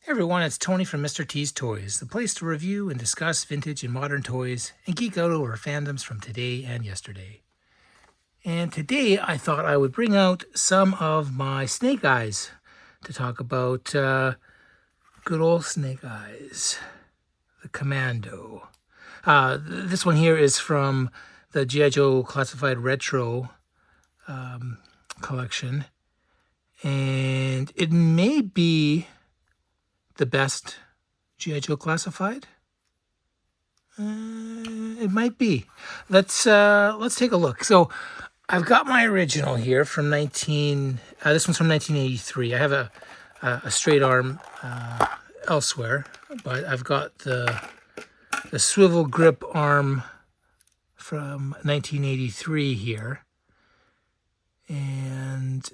Hey everyone, it's Tony from Mr. T's Toys, the place to review and discuss vintage and modern toys and geek out over fandoms from today and yesterday. And today I thought I would bring out some of my Snake Eyes to talk about good old Snake Eyes, the Commando. This one here is from the G.I. Joe Classified Retro collection, and it may be the best G.I. Joe Classified. It might be. Let's take a look. So I've got my original here from this one's from 1983. I have a straight arm elsewhere, but I've got the swivel grip arm from 1983 here. And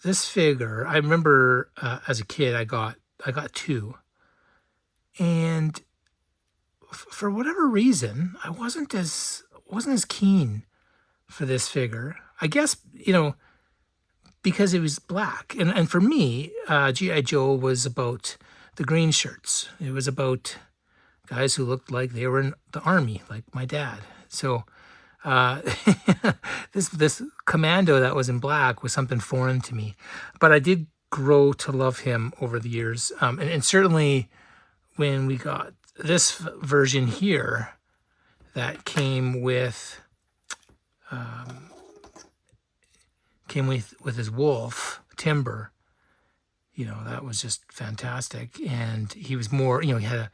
this figure, I remember as a kid, I got two, and for whatever reason, I wasn't as keen for this figure. I guess, because it was black, and for me, G.I. Joe was about the green shirts. It was about guys who looked like they were in the army, like my dad. So this Commando that was in black was something foreign to me, but I did grow to love him over the years, and certainly when we got this version here that came with his wolf Timber, that was just fantastic. And he was more, he had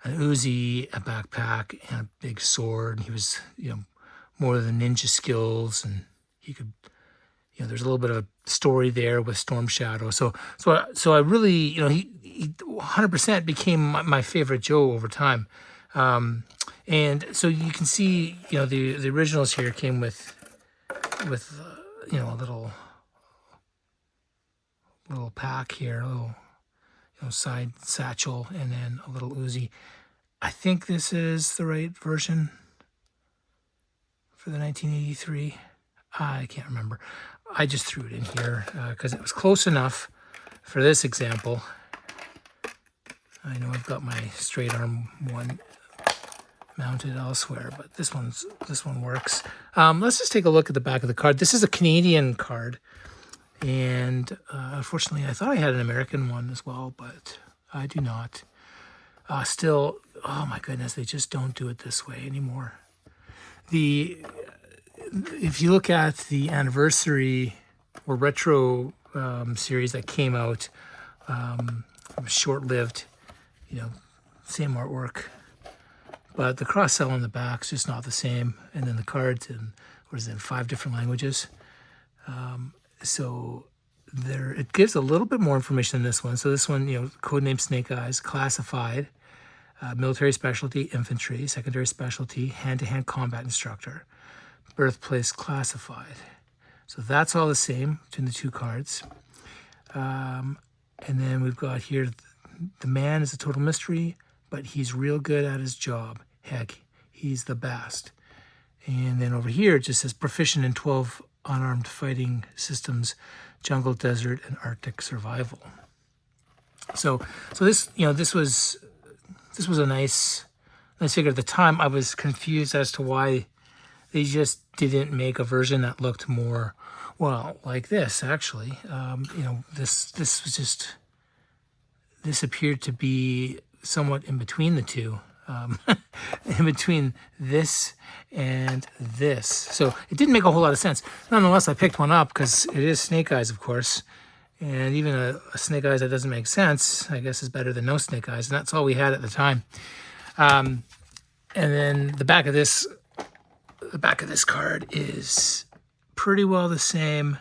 an Uzi, a backpack, and a big sword. He was, more of the ninja skills, and he could, there's a little bit of a story there with Storm Shadow. So I really, he 100% became my favorite Joe over time. And so you can see, the originals here came with a little pack here, a little, side satchel, and then a little Uzi. I think this is the right version for the 1983. I can't remember. I just threw it in here because it was close enough for this example. I know I've got my straight arm one mounted elsewhere, but this one works. Let's just take a look at the back of the card. This is a Canadian card, and unfortunately, I thought I had an American one as well, but I do not. Still, oh my goodness, they just don't do it this way anymore. If you look at the anniversary or retro series that came out, it was short-lived, same artwork, but the cross-sell on the back is just not the same. And then the cards in 5 different languages. So it gives a little bit more information than this one. So this one, codename Snake Eyes, classified, military specialty, infantry, secondary specialty, hand-to-hand combat instructor, birthplace classified. So that's all the same between the two cards. And then we've got here, the man is a total mystery, but he's real good at his job. Heck, he's the best. And then over here, it just says proficient in 12 unarmed fighting systems, jungle, desert, and Arctic survival. So this, this was a nice figure. At the time, I was confused as to why they just didn't make a version that looked more, well, like this, actually. This appeared to be somewhat in between the two, in between this and this. So it didn't make a whole lot of sense. Nonetheless, I picked one up because it is Snake Eyes, of course. And even a Snake Eyes that doesn't make sense, I guess, is better than no Snake Eyes. And that's all we had at the time. And then the back of this card is pretty well the same.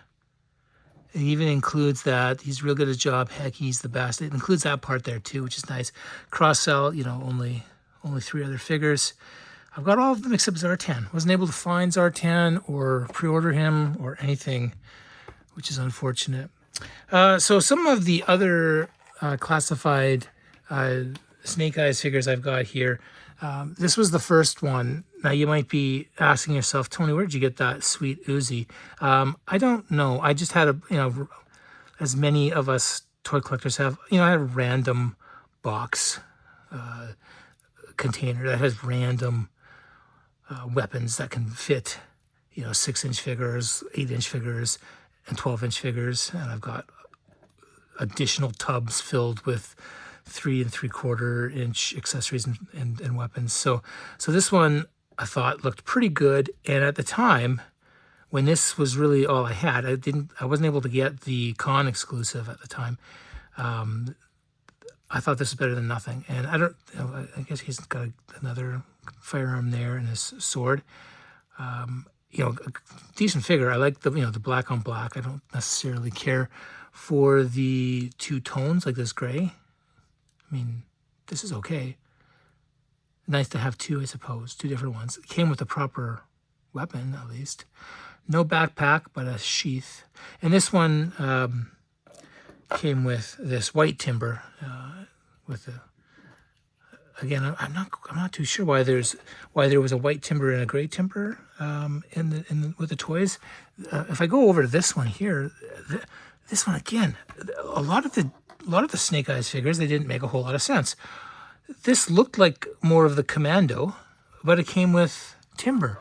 It even includes that he's real good at his job. Heck, he's the best. It includes that part there too, which is nice. Cross sell, only 3 other figures. I've got all of them except Zartan. Wasn't able to find Zartan or pre-order him or anything, which is unfortunate. So some of the other classified Snake Eyes figures I've got here. This was the first one. Now you might be asking yourself, Tony, where did you get that sweet Uzi? I don't know. I just had as many of us toy collectors have. You know, I had a random box container that has random weapons that can fit, you know, 6-inch figures, 8-inch figures, and 12-inch figures. And I've got additional tubs filled with 3 3/4-inch accessories and weapons. So this one I thought looked pretty good. And at the time, when this was really all I had, I wasn't able to get the con exclusive at the time. I thought this was better than nothing. And I guess he's got another firearm there and his sword. You know, a decent figure. I like the black on black. I don't necessarily care for the two tones like this gray. I mean, this is okay. Nice to have two, I suppose, two different ones. It came with a proper weapon, at least. No backpack, but a sheath. And this one came with this white timber. With the again, I'm not too sure why there was a white timber and a gray timber with the toys. If I go over to this one here, this one again, a lot of the Snake Eyes figures, they didn't make a whole lot of sense. This looked like more of the Commando, but it came with timber,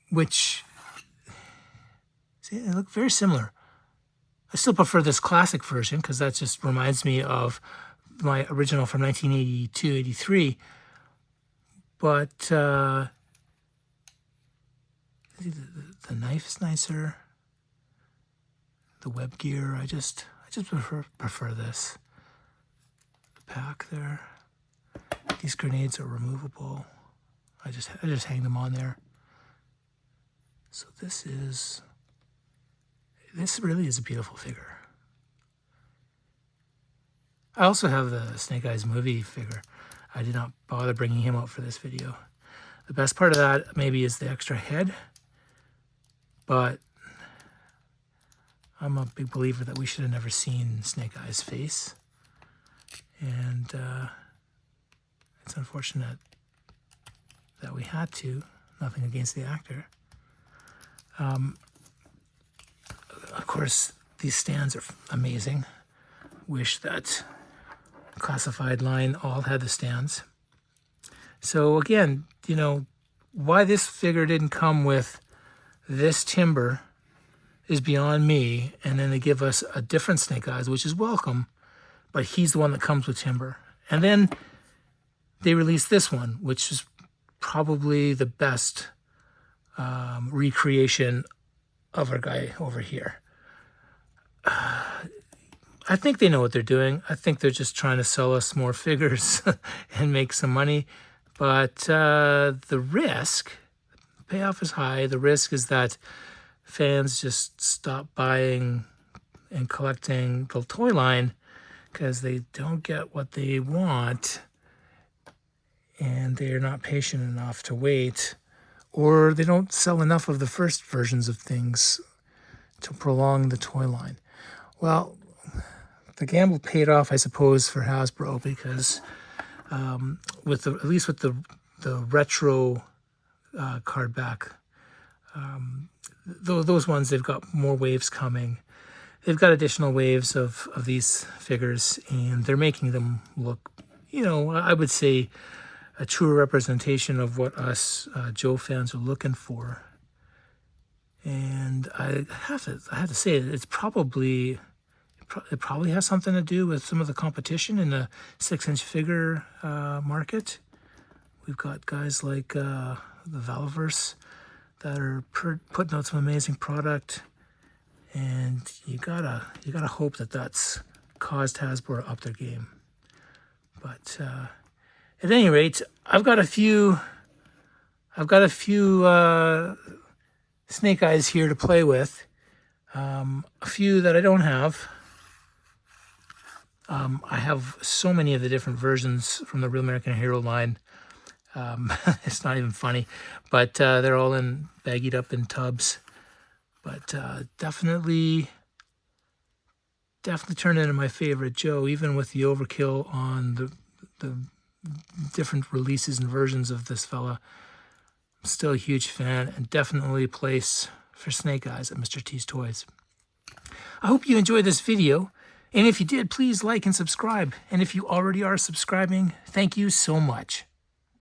which see, they look very similar. I still prefer this classic version because that just reminds me of my original from 1982, 83. But the knife is nicer. The web gear, I just prefer this. The pack there. These grenades are removable. I just hang them on there. So this really is a beautiful figure. I also have the Snake Eyes movie figure. I did not bother bringing him out for this video. The best part of that maybe is the extra head, but I'm a big believer that we should have never seen Snake Eyes' face. And it's unfortunate that we had to. Nothing against the actor. Of course, these stands are amazing. Wish that classified line all had the stands. So again, you know, why this figure didn't come with this timber is beyond me. And then they give us a different Snake Eyes, which is welcome, but he's the one that comes with timber. And then they released this one, which is probably the best recreation of our guy over here. I think they know what they're doing. I think they're just trying to sell us more figures and make some money. But the risk, the payoff is high. The risk is that fans just stop buying and collecting the toy line because they don't get what they want and they're not patient enough to wait, or they don't sell enough of the first versions of things to prolong the toy line. Well, the gamble paid off, I suppose, for Hasbro because at least with the retro card back, those ones, they've got more waves coming. They've got additional waves of these figures, and they're making them look, you know, I would say a truer representation of what us Joe fans are looking for. And I have to say, it probably has something to do with some of the competition in the 6-inch figure market. We've got guys like the Valaverse that are putting out some amazing product, and you gotta hope that that's caused Hasbro to up their game. But at any rate, I've got a few Snake Eyes here to play with. A few that I don't have. I have so many of the different versions from the Real American Hero line. It's not even funny, but they're all baggied up in tubs. But definitely turned into my favorite Joe, even with the overkill on the different releases and versions of this fella. I'm still a huge fan, and definitely a place for Snake Eyes at Mr. T's Toys. I hope you enjoyed this video. And if you did, please like and subscribe. And if you already are subscribing, thank you so much.